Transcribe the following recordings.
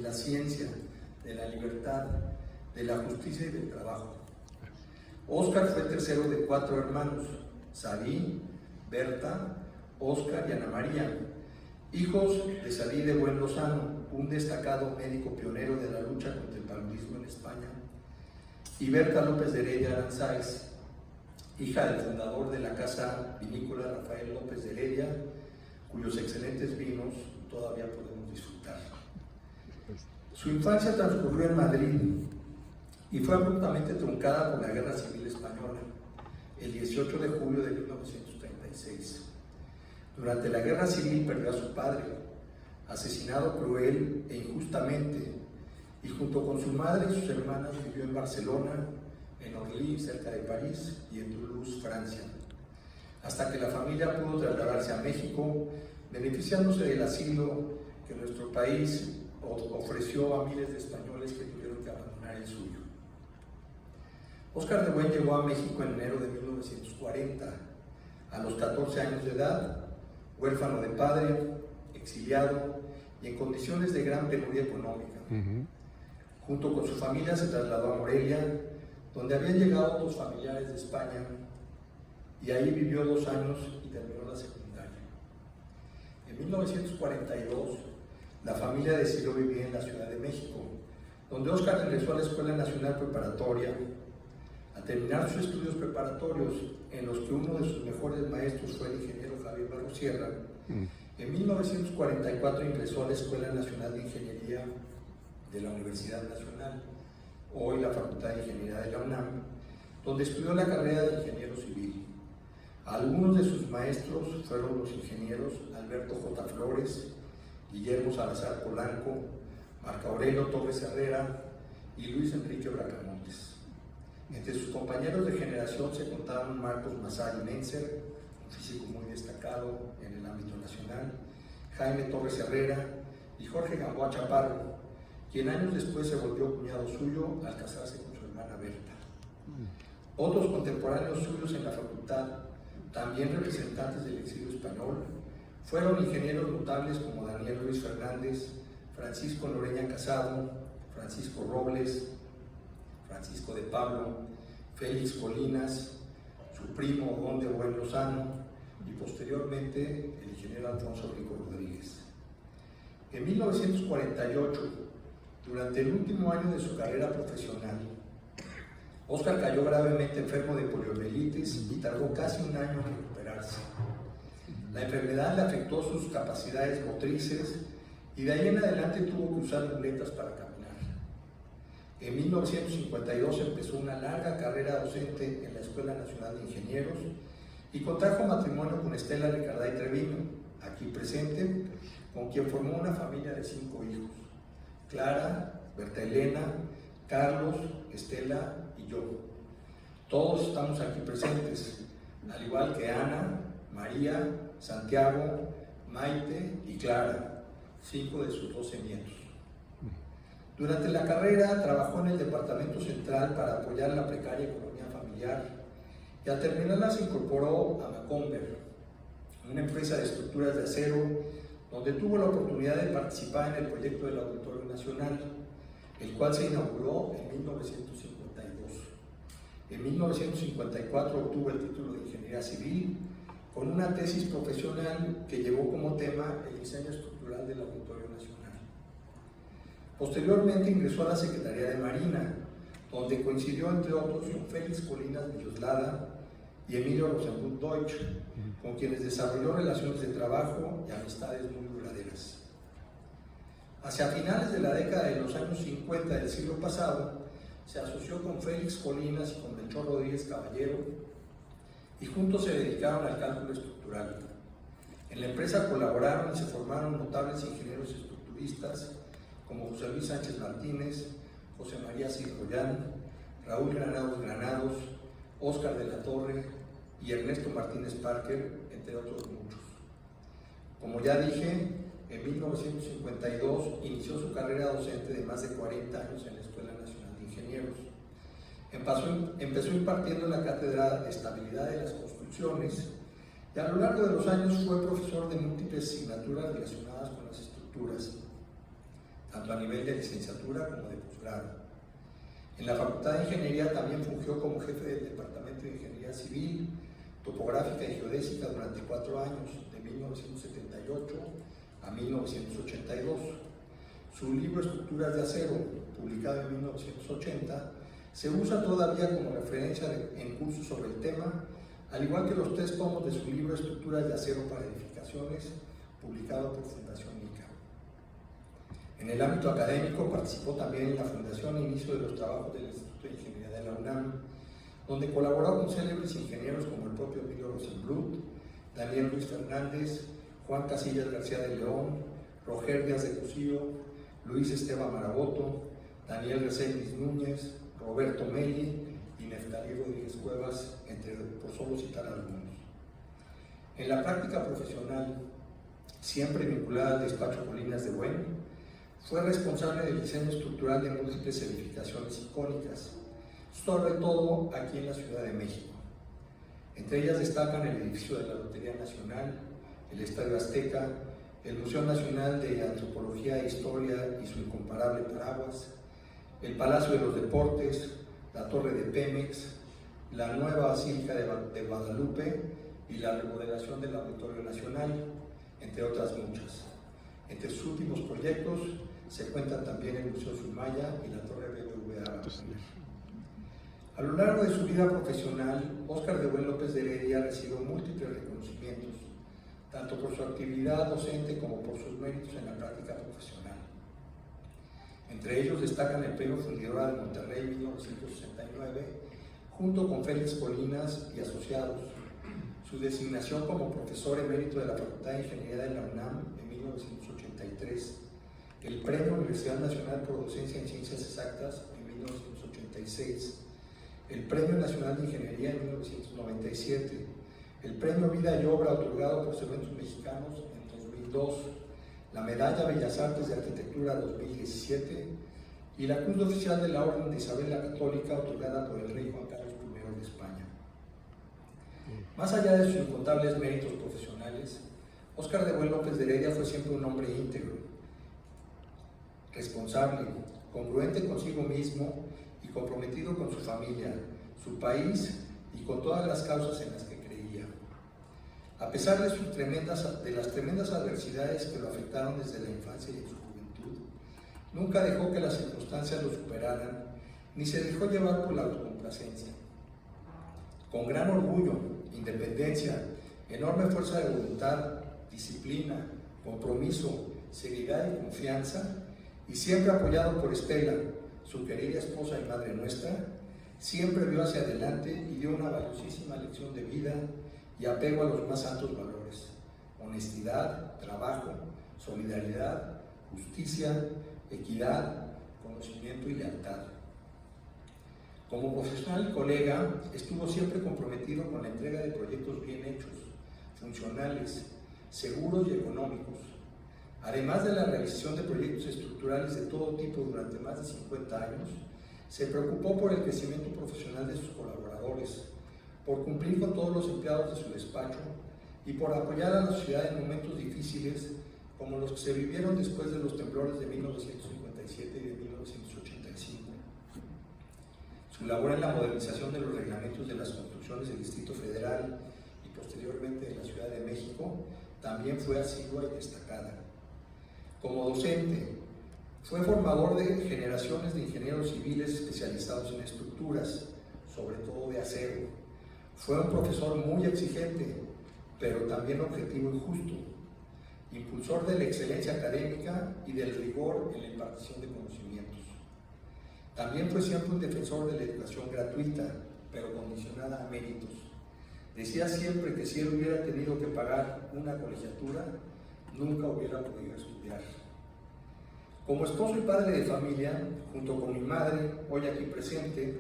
la ciencia, de la libertad, de la justicia y del trabajo. Óscar fue el tercero de 4 hermanos, Sadí, Berta, Óscar y Ana María, hijos de Sadí de Buen Lozano, un destacado médico pionero de la lucha contra el paludismo en España, y Berta López de Heredia Aranzáez, hija del fundador de la Casa Vinícola Rafael López de Heredia, cuyos excelentes vinos todavía podemos disfrutar. Su infancia transcurrió en Madrid y fue abruptamente truncada por la Guerra Civil Española, el 18 de julio de 1936. Durante la Guerra Civil perdió a su padre, asesinado cruel e injustamente, y junto con su madre y sus hermanas vivió en Barcelona, en Orly, cerca de París, y en Toulouse, Francia, hasta que la familia pudo trasladarse a México, beneficiándose del asilo que nuestro país ofreció a miles de españoles que tuvieron que abandonar el suyo. Óscar de Buen llegó a México en enero de 1940, a los 14 años de edad, huérfano de padre, exiliado y en condiciones de gran penuria económica. Junto con su familia se trasladó a Morelia, donde habían llegado otros familiares de España, y ahí vivió 2 años y terminó la secundaria. En 1942, la familia decidió vivir en la Ciudad de México, donde Óscar ingresó a la Escuela Nacional Preparatoria. Al terminar sus estudios preparatorios, en los que uno de sus mejores maestros fue el ingeniero Javier Barros Sierra, en 1944 ingresó a la Escuela Nacional de Ingeniería de la Universidad Nacional, hoy la Facultad de Ingeniería de la UNAM, donde estudió la carrera de ingeniero civil. Algunos de sus maestros fueron los ingenieros Alberto J. Flores, Guillermo Salazar Polanco, Marco Aurelio Torres Herrera y Luis Enrique Bracamontes. Entre sus compañeros de generación se contaban Marcos Massari Menzer, un físico muy destacado en el ámbito nacional, Jaime Torres Herrera y Jorge Gamboa Chaparro, quien años después se volvió cuñado suyo al casarse con su hermana Berta. Otros contemporáneos suyos en la facultad, también representantes del exilio español, fueron ingenieros notables como Daniel Luis Fernández, Francisco Noreña Casado, Francisco Robles, Francisco de Pablo, Félix Colinas, su primo Don de Buen Lozano y posteriormente el ingeniero Alfonso Rico Rodríguez. En 1948, durante el último año de su carrera profesional, Óscar cayó gravemente enfermo de poliomielitis y tardó casi un año en recuperarse. La enfermedad le afectó sus capacidades motrices y de ahí en adelante tuvo que usar muletas para caminar. En 1952 empezó una larga carrera docente en la Escuela Nacional de Ingenieros y contrajo matrimonio con Estela Ricarday Treviño, aquí presente, con quien formó una familia de 5 hijos: Clara, Berta Elena, Carlos, Estela y yo. Todos estamos aquí presentes, al igual que Ana, María, Santiago, Maite y Clara, 5 de sus 12 nietos. Durante la carrera trabajó en el Departamento Central para apoyar la precaria economía familiar y al terminarla se incorporó a Macomber, una empresa de estructuras de acero, donde tuvo la oportunidad de participar en el proyecto del Auditorio Nacional, el cual se inauguró en 1952. En 1954 obtuvo el título de Ingeniería Civil con una tesis profesional que llevó como tema el diseño estructural del Auditorio Nacional. Posteriormente ingresó a la Secretaría de Marina, donde coincidió entre otros con Félix Colinas Villoslada y Emilio Rosenbluth Deutsch, con quienes desarrolló relaciones de trabajo y amistades muy duraderas. Hacia finales de la década de los años 50 del siglo pasado, se asoció con Félix Colinas y con Melchor Rodríguez Caballero y juntos se dedicaron al cálculo estructural. En la empresa colaboraron y se formaron notables ingenieros estructuristas como José Luis Sánchez Martínez, José María Cirollán, Raúl Granados, Óscar de la Torre y Ernesto Martínez Parker, entre otros muchos. Como ya dije, en 1952 inició su carrera docente de más de 40 años en la Escuela Nacional de Ingenieros. Empezó impartiendo la cátedra de Estabilidad de las Construcciones y a lo largo de los años fue profesor de múltiples asignaturas relacionadas con las estructuras. tanto a nivel de licenciatura como de posgrado. En la Facultad de Ingeniería también fungió como jefe del Departamento de Ingeniería Civil, Topográfica y Geodésica durante 4 años, de 1978 a 1982. Su libro Estructuras de Acero, publicado en 1980, se usa todavía como referencia en cursos sobre el tema, al igual que los 3 tomos de su libro Estructuras de Acero para Edificaciones, publicado por Fundación ICA. En el ámbito académico participó también en la fundación e inicio de los trabajos del Instituto de Ingeniería de la UNAM, donde colaboró con célebres ingenieros como el propio Emilio Rosenbluth, Daniel Luis Fernández, Juan Casillas García de León, Roger Díaz de Cosío, Luis Esteban Maraboto, Daniel Reséndiz Núñez, Roberto Melli y Neftalí Rodríguez Cuevas, por solo citar algunos. En la práctica profesional, siempre vinculada al despacho Colinas de Buen, fue responsable del diseño estructural de múltiples edificaciones icónicas, sobre todo aquí en la Ciudad de México. Entre ellas destacan el edificio de la Lotería Nacional, el Estadio Azteca, el Museo Nacional de Antropología e Historia y su incomparable paraguas, el Palacio de los Deportes, la Torre de Pemex, la nueva Basílica de Guadalupe y la remodelación del Auditorio Nacional, entre otras muchas. Entre sus últimos proyectos se cuentan también el Museo Sumaya y la Torre BBVA. A lo largo de su vida profesional, Óscar de Buen López de Heredia recibió múltiples reconocimientos, tanto por su actividad docente como por sus méritos en la práctica profesional. Entre ellos destacan el Premio Fundidora de Monterrey 1969, junto con Félix Colinas y asociados, su designación como profesor emérito de la Facultad de Ingeniería de la UNAM en 1983, el Premio Universidad Nacional por Docencia en Ciencias Exactas en 1986, el Premio Nacional de Ingeniería en 1997, el Premio Vida y Obra otorgado por Cementos Mexicanos en 2002, la Medalla Bellas Artes de Arquitectura 2017 y la Cruz Oficial de la Orden de Isabel la Católica otorgada por el rey Juan Carlos I de España. Más allá de sus incontables méritos profesionales, Óscar de Buen López de Heredia fue siempre un hombre íntegro, responsable, congruente consigo mismo y comprometido con su familia, su país y con todas las causas en las que creía. A pesar de las tremendas adversidades que lo afectaron desde la infancia y en su juventud, nunca dejó que las circunstancias lo superaran, ni se dejó llevar por la autocomplacencia. Con gran orgullo, independencia, enorme fuerza de voluntad, disciplina, compromiso, seriedad y confianza, y siempre apoyado por Estela, su querida esposa y madre nuestra, siempre vio hacia adelante y dio una valiosísima lección de vida y apego a los más santos valores: honestidad, trabajo, solidaridad, justicia, equidad, conocimiento y lealtad. Como profesional y colega, estuvo siempre comprometido con la entrega de proyectos bien hechos, funcionales, seguros y económicos, además de la realización de proyectos estructurales de todo tipo durante más de 50 años. Se preocupó por el crecimiento profesional de sus colaboradores, por cumplir con todos los empleados de su despacho y por apoyar a la sociedad en momentos difíciles como los que se vivieron después de los temblores de 1957 y de 1985. Su labor en la modernización de los reglamentos de las construcciones del Distrito Federal y posteriormente de la Ciudad de México también fue asidua y destacada. Como docente, fue formador de generaciones de ingenieros civiles especializados en estructuras, sobre todo de acero. Fue un profesor muy exigente, pero también objetivo y justo, impulsor de la excelencia académica y del rigor en la impartición de conocimientos. También fue siempre un defensor de la educación gratuita, pero condicionada a méritos. Decía siempre que si él hubiera tenido que pagar una colegiatura, nunca hubiera podido estudiar. Como esposo y padre de familia, junto con mi madre, hoy aquí presente,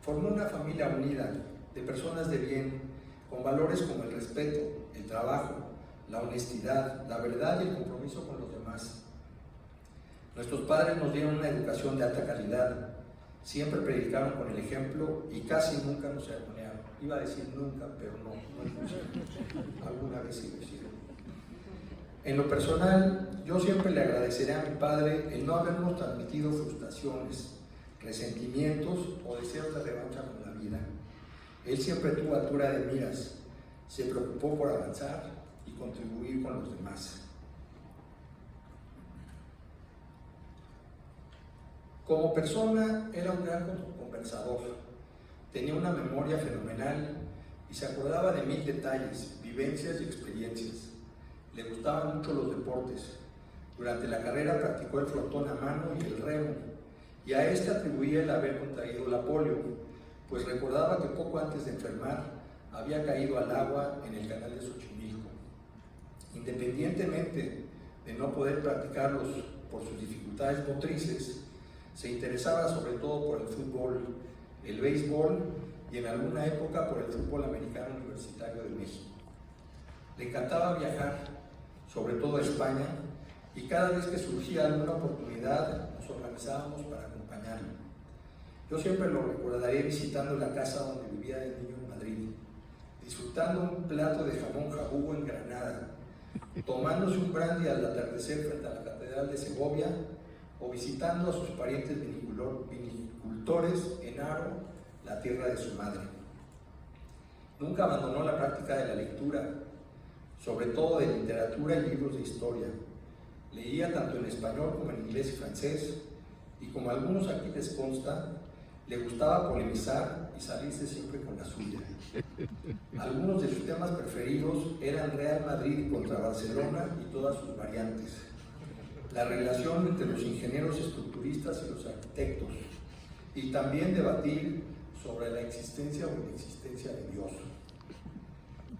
formó una familia unida, de personas de bien, con valores como el respeto, el trabajo, la honestidad, la verdad y el compromiso con los demás. Nuestros padres nos dieron una educación de alta calidad, siempre predicaron con el ejemplo y casi nunca nos sermonearon. Iba a decir nunca, pero no es posible. Alguna vez sí lo hicieron. En lo personal, yo siempre le agradeceré a mi padre el no habernos transmitido frustraciones, resentimientos o deseos de revancha con la vida. Él siempre tuvo altura de miras, se preocupó por avanzar y contribuir con los demás. Como persona era un gran conversador, tenía una memoria fenomenal y se acordaba de 1000 detalles, vivencias y experiencias. Le gustaban mucho los deportes. Durante la carrera practicó el flotón a mano y el remo, y a este atribuía el haber contraído la polio, pues recordaba que poco antes de enfermar había caído al agua en el canal de Xochimilco. Independientemente de no poder practicarlos por sus dificultades motrices, se interesaba sobre todo por el fútbol, el béisbol y en alguna época por el fútbol americano universitario de México. Le encantaba viajar, sobre todo a España, y cada vez que surgía alguna oportunidad nos organizábamos para acompañarlo. Yo siempre lo recordaré visitando la casa donde vivía de niño en Madrid, disfrutando un plato de jamón jabugo en Granada, tomándose un brandy al atardecer frente a la Catedral de Segovia o visitando a sus parientes vinicultores en Haro, la tierra de su madre. Nunca abandonó la práctica de la lectura, sobre todo de literatura y libros de historia. Leía tanto en español como en inglés y francés, y como a algunos aquí les consta, le gustaba polemizar y salirse siempre con la suya. Algunos de sus temas preferidos eran Real Madrid contra Barcelona y todas sus variantes, la relación entre los ingenieros estructuristas y los arquitectos, y también debatir sobre la existencia o inexistencia de Dios.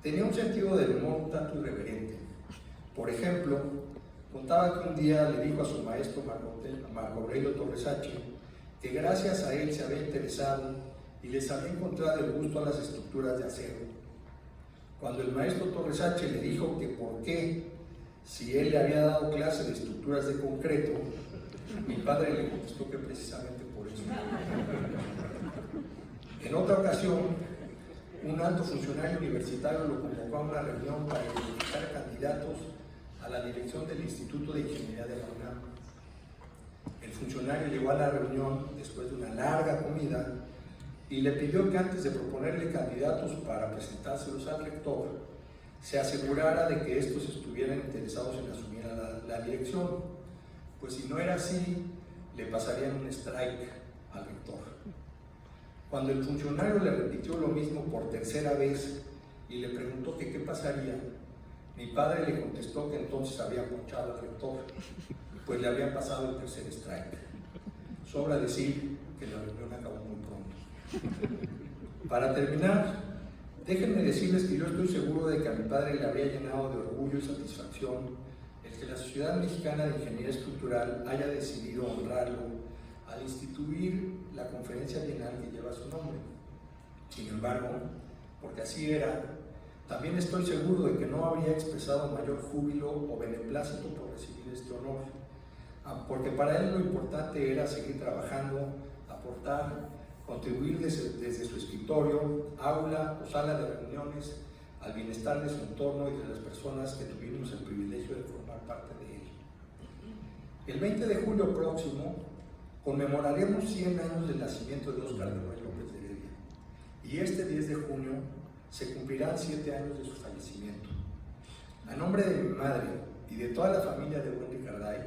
Tenía un sentido del humor un tanto irreverente. Por ejemplo, contaba que un día le dijo a su maestro Marco Aurelio Torres H. que gracias a él se había interesado y les había encontrado el gusto a las estructuras de acero. Cuando el maestro Torres H. le dijo que por qué, si él le había dado clase de estructuras de concreto, mi padre le contestó que precisamente por eso. En otra ocasión, un alto funcionario universitario lo convocó a una reunión para identificar candidatos a la dirección del Instituto de Ingeniería de la UNAM. El funcionario llegó a la reunión después de una larga comida y le pidió que antes de proponerle candidatos para presentárselos al rector, se asegurara de que estos estuvieran interesados en asumir la dirección, pues si no era así, le pasarían un strike al rector. Cuando el funcionario le repitió lo mismo por tercera vez y le preguntó que qué pasaría, mi padre le contestó que entonces había ponchado al rector, pues le habían pasado el tercer strike. Sobra decir que la reunión acabó muy pronto. Para terminar, déjenme decirles que yo estoy seguro de que a mi padre le habría llenado de orgullo y satisfacción el que la Sociedad Mexicana de Ingeniería Estructural haya decidido honrarlo al instituir la conferencia bienal que lleva su nombre. Sin embargo, porque así era, también estoy seguro de que no habría expresado mayor júbilo o beneplácito por recibir este honor, porque para él lo importante era seguir trabajando, aportar, contribuir desde su escritorio, aula o sala de reuniones al bienestar de su entorno y de las personas que tuvimos el privilegio de formar parte de él. El 20 de julio próximo conmemoraremos 100 años del nacimiento de Óscar de Noé López de Heredia, y este 10 de junio se cumplirán 7 años de su fallecimiento. A nombre de mi madre y de toda la familia de buen Ricarday,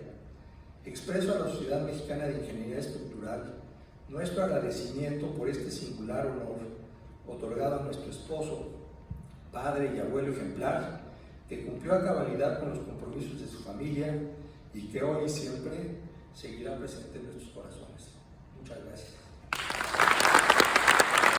expreso a la Sociedad Mexicana de Ingeniería Estructural nuestro agradecimiento por este singular honor otorgado a nuestro esposo, padre y abuelo ejemplar, que cumplió a cabalidad con los compromisos de su familia y que hoy y siempre seguirá presente en nuestros corazones. Muchas gracias.